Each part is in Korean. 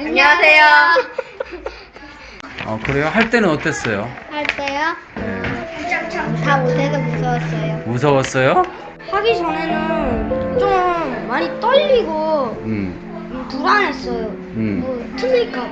안녕하세요. 그래요? 할 때는 어땠어요? 할 때요? 네. 다 못해서 무서웠어요. 무서웠어요? 하기 전에는 좀 많이 떨리고 불안했어요. 뭐 틀릴까봐.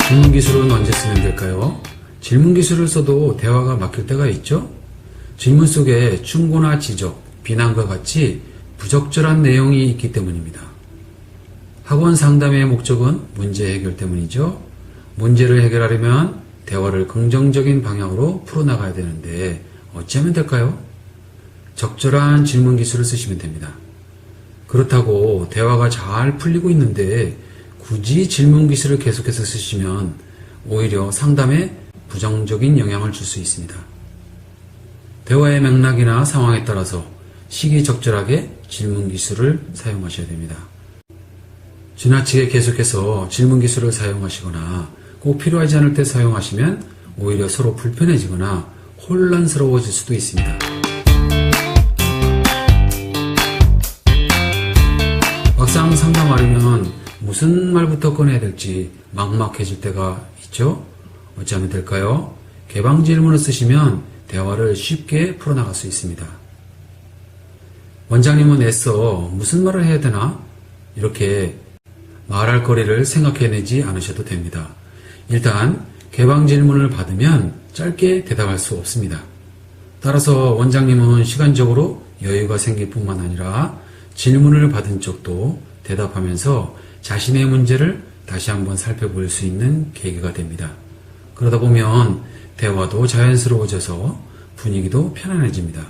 질문 기술은 언제 쓰면 될까요? 질문 기술을 써도 대화가 막힐 때가 있죠? 질문 속에 충고나 지적, 비난과 같이 부적절한 내용이 있기 때문입니다. 학원 상담의 목적은 문제 해결 때문이죠. 문제를 해결하려면 대화를 긍정적인 방향으로 풀어나가야 되는데 어찌하면 될까요? 적절한 질문 기술을 쓰시면 됩니다. 그렇다고 대화가 잘 풀리고 있는데 굳이 질문 기술을 계속해서 쓰시면 오히려 상담에 부정적인 영향을 줄 수 있습니다. 대화의 맥락이나 상황에 따라서 시기적절하게 질문 기술을 사용하셔야 됩니다. 지나치게 계속해서 질문 기술을 사용하시거나 꼭 필요하지 않을 때 사용하시면 오히려 서로 불편해지거나 혼란스러워질 수도 있습니다. 막상 상담하려면 무슨 말부터 꺼내야 될지 막막해질 때가 있죠? 어찌하면 될까요? 개방 질문을 쓰시면 대화를 쉽게 풀어나갈 수 있습니다. 원장님은 애써 무슨 말을 해야 되나? 이렇게 말할 거리를 생각해내지 않으셔도 됩니다. 일단 개방 질문을 받으면 짧게 대답할 수 없습니다. 따라서 원장님은 시간적으로 여유가 생길 뿐만 아니라 질문을 받은 쪽도 대답하면서 자신의 문제를 다시 한번 살펴볼 수 있는 계기가 됩니다. 그러다 보면 대화도 자연스러워져서 분위기도 편안해집니다.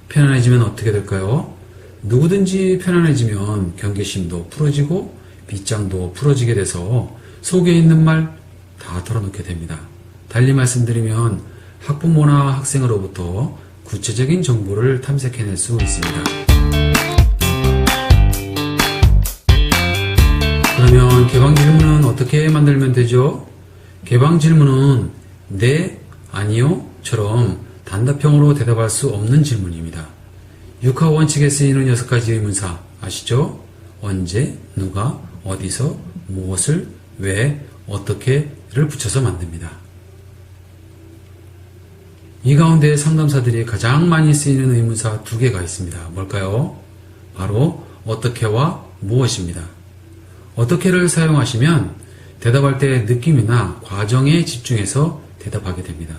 편안해지면 어떻게 될까요? 누구든지 편안해지면 경계심도 풀어지고 빗장도 풀어지게 돼서 속에 있는 말 다 털어놓게 됩니다. 달리 말씀드리면 학부모나 학생으로부터 구체적인 정보를 탐색해낼 수 있습니다. 그러면 개방 질문은 어떻게 만들면 되죠? 개방 질문은 네, 아니요 처럼 단답형으로 대답할 수 없는 질문입니다. 육하 원칙에 쓰이는 6가지 의문사 아시죠? 언제, 누가, 어디서, 무엇을, 왜, 어떻게를 붙여서 만듭니다. 이 가운데 상담사들이 가장 많이 쓰이는 의문사 2개가 있습니다. 뭘까요? 바로 어떻게와 무엇입니다. 어떻게를 사용하시면 대답할 때 느낌이나 과정에 집중해서 대답하게 됩니다.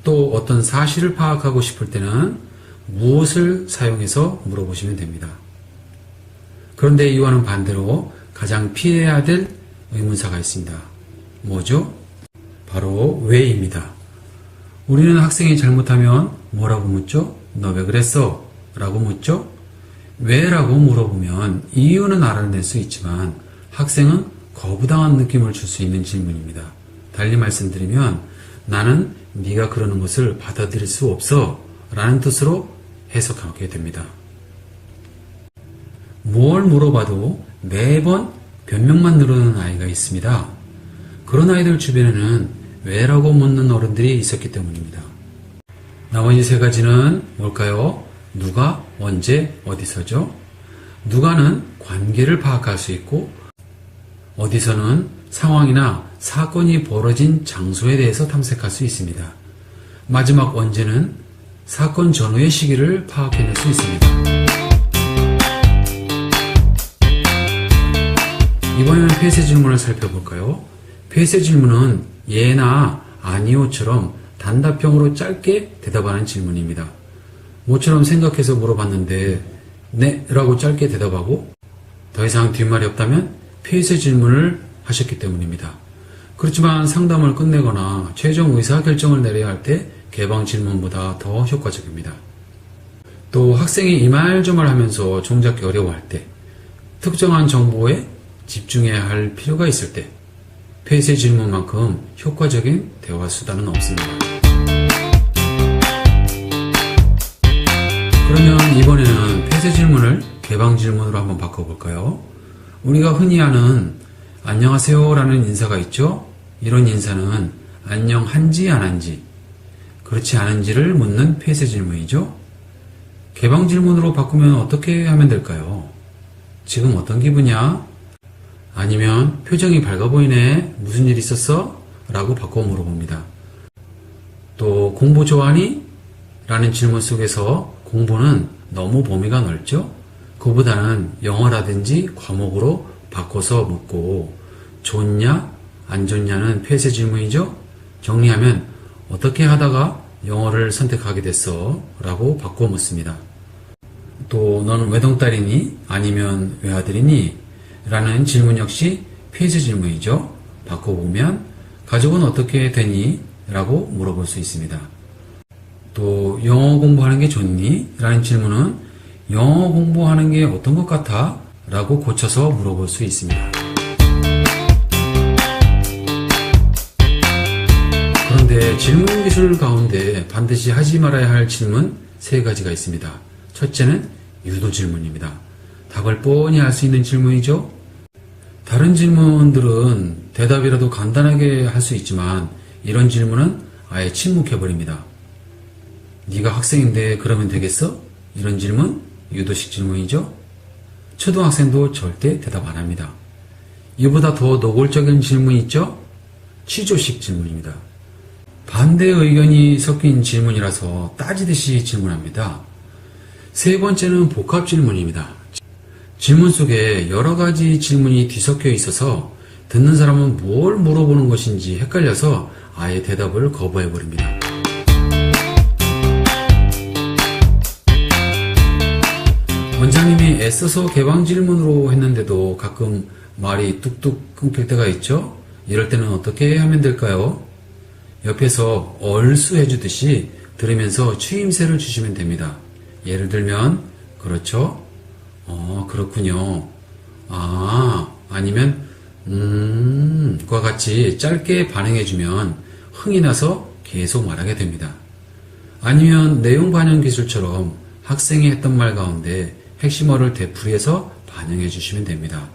또 어떤 사실을 파악하고 싶을 때는 무엇을 사용해서 물어보시면 됩니다. 그런데 이와는 반대로 가장 피해야 될 의문사가 있습니다. 뭐죠? 바로 왜입니다. 우리는 학생이 잘못하면 뭐라고 묻죠? 너 왜 그랬어? 라고 묻죠? 왜라고 물어보면 이유는 알아낼 수 있지만 학생은 거부당한 느낌을 줄 수 있는 질문입니다. 달리 말씀드리면 나는 네가 그러는 것을 받아들일 수 없어 라는 뜻으로 해석하게 됩니다. 뭘 물어봐도 매번 변명만 늘어나는 아이가 있습니다. 그런 아이들 주변에는 왜라고 묻는 어른들이 있었기 때문입니다. 나머지 3가지는 뭘까요? 누가, 언제, 어디서죠? 누가는 관계를 파악할 수 있고 어디서는 상황이나 사건이 벌어진 장소에 대해서 탐색할 수 있습니다. 마지막 언제는 사건 전후의 시기를 파악해낼 수 있습니다. 이번에는 폐쇄 질문을 살펴볼까요? 폐쇄 질문은 예나 아니요처럼 단답형으로 짧게 대답하는 질문입니다. 모처럼 생각해서 물어봤는데 네 라고 짧게 대답하고 더 이상 뒷말이 없다면 폐쇄 질문을 하셨기 때문입니다. 그렇지만 상담을 끝내거나 최종 의사결정을 내려야 할 때 개방 질문보다 더 효과적입니다. 또 학생이 이 말 저 말 하면서 종잡기 어려워할 때 특정한 정보에 집중해야 할 필요가 있을 때 폐쇄 질문만큼 효과적인 대화 수단은 없습니다. 개방 질문으로 한번 바꿔볼까요? 우리가 흔히 하는 안녕하세요 라는 인사가 있죠? 이런 인사는 안녕한지 안 한지, 그렇지 않은지를 묻는 폐쇄 질문이죠? 개방 질문으로 바꾸면 어떻게 하면 될까요? 지금 어떤 기분이야? 아니면 표정이 밝아 보이네? 무슨 일 있었어? 라고 바꿔 물어봅니다. 또 공부 좋아하니? 라는 질문 속에서 공부는 너무 범위가 넓죠? 그보다는 영어라든지 과목으로 바꿔서 묻고 좋냐? 안 좋냐는 폐쇄 질문이죠? 정리하면 어떻게 하다가 영어를 선택하게 됐어? 라고 바꿔 묻습니다. 또 너는 외동딸이니? 아니면 외아들이니? 라는 질문 역시 폐쇄 질문이죠. 바꿔보면 가족은 어떻게 되니? 라고 물어볼 수 있습니다. 또 영어 공부하는 게 좋니? 라는 질문은 영어 공부하는 게 어떤 것 같아? 라고 고쳐서 물어볼 수 있습니다. 그런데 질문 기술 가운데 반드시 하지 말아야 할 질문 3가지가 있습니다. 첫째는 유도 질문입니다. 답을 뻔히 알 수 있는 질문이죠. 다른 질문들은 대답이라도 간단하게 할 수 있지만 이런 질문은 아예 침묵해버립니다. 네가 학생인데 그러면 되겠어? 이런 질문 유도식 질문이죠. 초등학생도 절대 대답 안 합니다. 이보다 더 노골적인 질문이 있죠? 취조식 질문입니다. 반대 의견이 섞인 질문이라서 따지듯이 질문합니다. 3번째는 복합 질문입니다. 질문 속에 여러 가지 질문이 뒤섞여 있어서 듣는 사람은 뭘 물어보는 것인지 헷갈려서 아예 대답을 거부해버립니다. 원장님이 애써서 개방 질문으로 했는데도 가끔 말이 뚝뚝 끊길 때가 있죠? 이럴 때는 어떻게 하면 될까요? 옆에서 얼쑤해주듯이 들으면서 추임새를 주시면 됩니다. 예를 들면 그렇죠? 그렇군요. 아니면 과 같이 짧게 반응해주면 흥이 나서 계속 말하게 됩니다. 아니면 내용 반영 기술처럼 학생이 했던 말 가운데 핵심어를 되풀이해서 반영해 주시면 됩니다.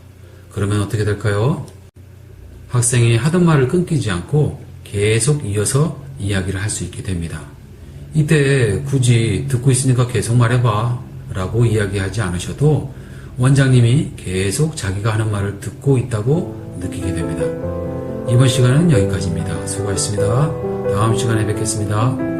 그러면 어떻게 될까요? 학생이 하던 말을 끊기지 않고 계속 이어서 이야기를 할 수 있게 됩니다. 이때 굳이 듣고 있으니까 계속 말해봐 라고 이야기하지 않으셔도 원장님이 계속 자기가 하는 말을 듣고 있다고 느끼게 됩니다. 이번 시간은 여기까지입니다. 수고하셨습니다. 다음 시간에 뵙겠습니다.